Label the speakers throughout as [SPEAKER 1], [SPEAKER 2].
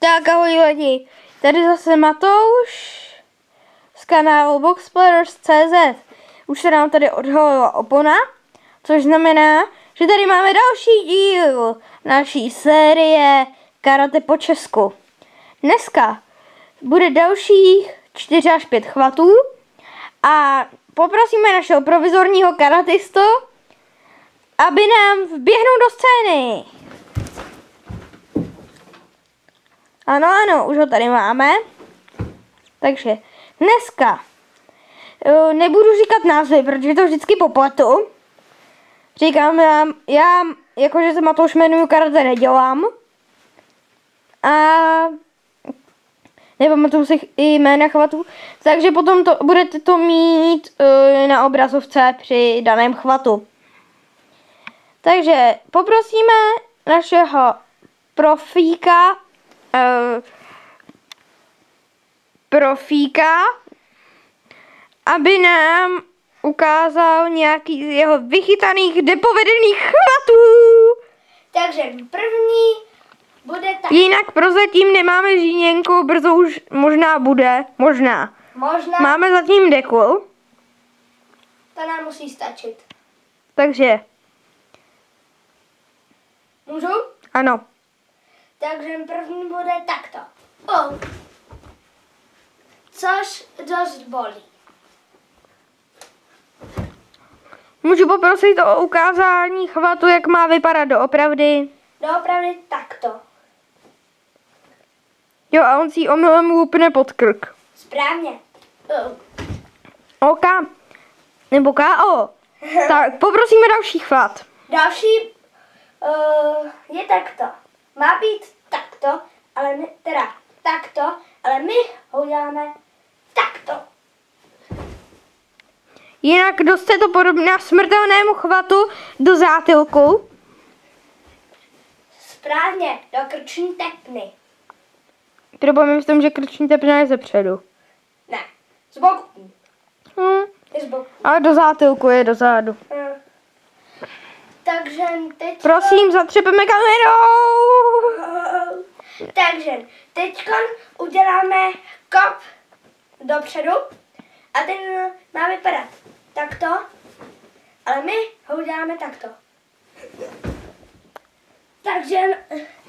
[SPEAKER 1] Tak ahoj lidi, tady zase Matouš z kanálu Boxplayers.cz. Už se nám tady odhalila opona, což znamená, že tady máme další díl naší série Karate po Česku. Dneska bude dalších 4 až 5 chvatů a poprosíme našeho provizorního karatistu, aby nám vběhnul do scény. Ano, už ho tady máme. Takže dneska nebudu říkat názvy, protože to vždycky popletu. Říkám, já jakože se Matouš jmenuju, karate nedělám. A nepamatuju si i jména chvatů. Takže potom budete to mít na obrazovce při daném chvatu. Takže poprosíme našeho profíka, aby nám ukázal nějaký z jeho vychytaných nepovedených chvatů.
[SPEAKER 2] Takže první bude tak.
[SPEAKER 1] Jinak prozatím nemáme žíněnku, brzo už možná bude, možná. Máme zatím dekul.
[SPEAKER 2] To nám musí stačit.
[SPEAKER 1] Takže.
[SPEAKER 2] Můžu?
[SPEAKER 1] Ano.
[SPEAKER 2] Takže první bude takto. Což dost bolí.
[SPEAKER 1] Můžu poprosit o ukázání chvatu, jak má vypadat doopravdy?
[SPEAKER 2] Doopravdy takto.
[SPEAKER 1] Jo, a on si omylem lupne pod krk.
[SPEAKER 2] Správně.
[SPEAKER 1] OK. Nebo KO. Tak, poprosíme další chvat.
[SPEAKER 2] Další je takto. Má být takto, ale my, teda takto, ale my ho uděláme takto.
[SPEAKER 1] Jinak dost je to podobné smrtelnému chvatu do zátylku.
[SPEAKER 2] Správně, do krční tepny.
[SPEAKER 1] Problém v tom, že krční tepna je zepředu.
[SPEAKER 2] Ne, z boku. Je z boku.
[SPEAKER 1] Ale do zátylku je dozadu.
[SPEAKER 2] Takže teď.
[SPEAKER 1] Prosím, zatřepeme kamerou.
[SPEAKER 2] Takže teď uděláme kop dopředu a ten má vypadat takto, ale my ho uděláme takto. Takže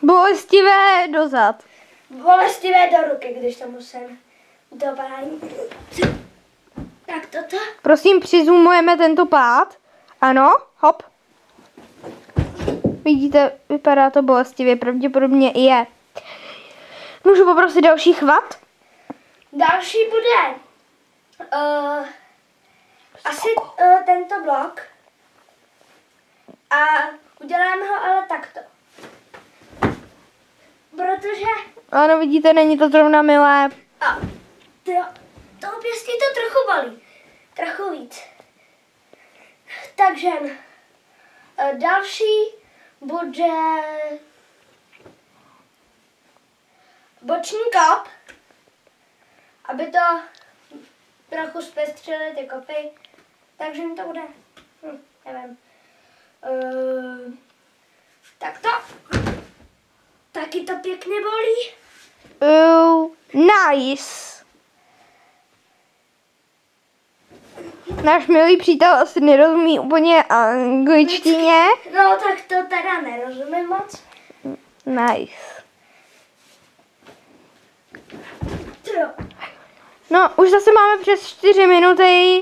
[SPEAKER 1] Bolestivé dozad.
[SPEAKER 2] bolestivé do ruky, když to musím u toho padání. Tak toto.
[SPEAKER 1] Prosím, přizumujeme tento pád. Ano, hop. Vidíte, vypadá to bolestivě, pravděpodobně i je. Můžu poprosit další chvat?
[SPEAKER 2] Další bude asi tento blok a uděláme ho ale takto. Protože
[SPEAKER 1] Ano, vidíte, není to zrovna milé.
[SPEAKER 2] to pěstí to trochu bolí. Trochu víc. Takže další bude boční kop, aby to trochu zpestřily ty kopy. Takže to bude, nevím, takto. Taky to pěkně bolí.
[SPEAKER 1] Nice. Náš milý přítel asi nerozumí úplně angličtině.
[SPEAKER 2] No tak to teda nerozumím moc.
[SPEAKER 1] Nice.
[SPEAKER 2] Jo.
[SPEAKER 1] No, už zase máme přes 4 minuty,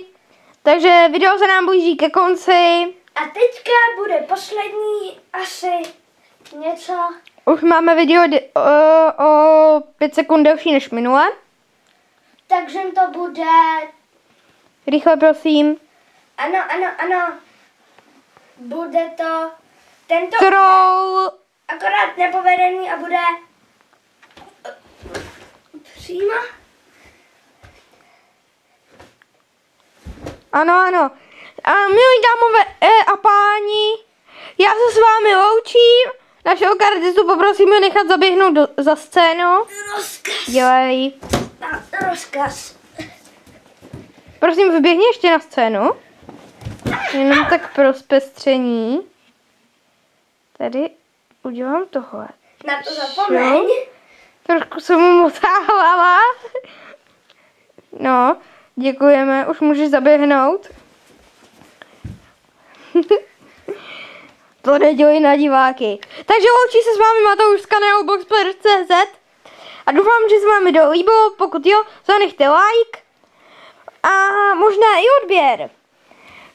[SPEAKER 1] takže video se nám blíží ke konci.
[SPEAKER 2] A teďka bude poslední asi něco.
[SPEAKER 1] Už máme video o 5 sekund delší než minule.
[SPEAKER 2] Takže to bude.
[SPEAKER 1] Rychle prosím.
[SPEAKER 2] Ano. Bude to tento
[SPEAKER 1] Troll.
[SPEAKER 2] akorát nepovedený a bude přímo.
[SPEAKER 1] Ano. A milí dámové a páni, já se s vámi loučím. Našeho karatistu poprosíme nechat zaběhnout za scénu.
[SPEAKER 2] Rozkaz.
[SPEAKER 1] Dělej.
[SPEAKER 2] Rozkaz.
[SPEAKER 1] Prosím, vyběhni ještě na scénu. Jenom tak pro zpestření. Tady udělám tohle.
[SPEAKER 2] Na to zapomeň.
[SPEAKER 1] Trošku se mu motá hlava. No, děkujeme, už můžeš zaběhnout. To nedělej na diváky. Takže loučí se s vámi Matouš z kanálu Boxplayer.cz a doufám, že se vám video líbilo. Pokud jo, zanechte like a možná i odběr.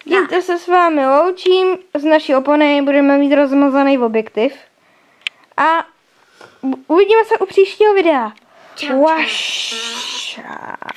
[SPEAKER 1] Tímto se s vámi loučím. Z naší opony budeme mít rozmazaný objektiv. A uvidíme se u příštího videa.
[SPEAKER 2] Čau, čau.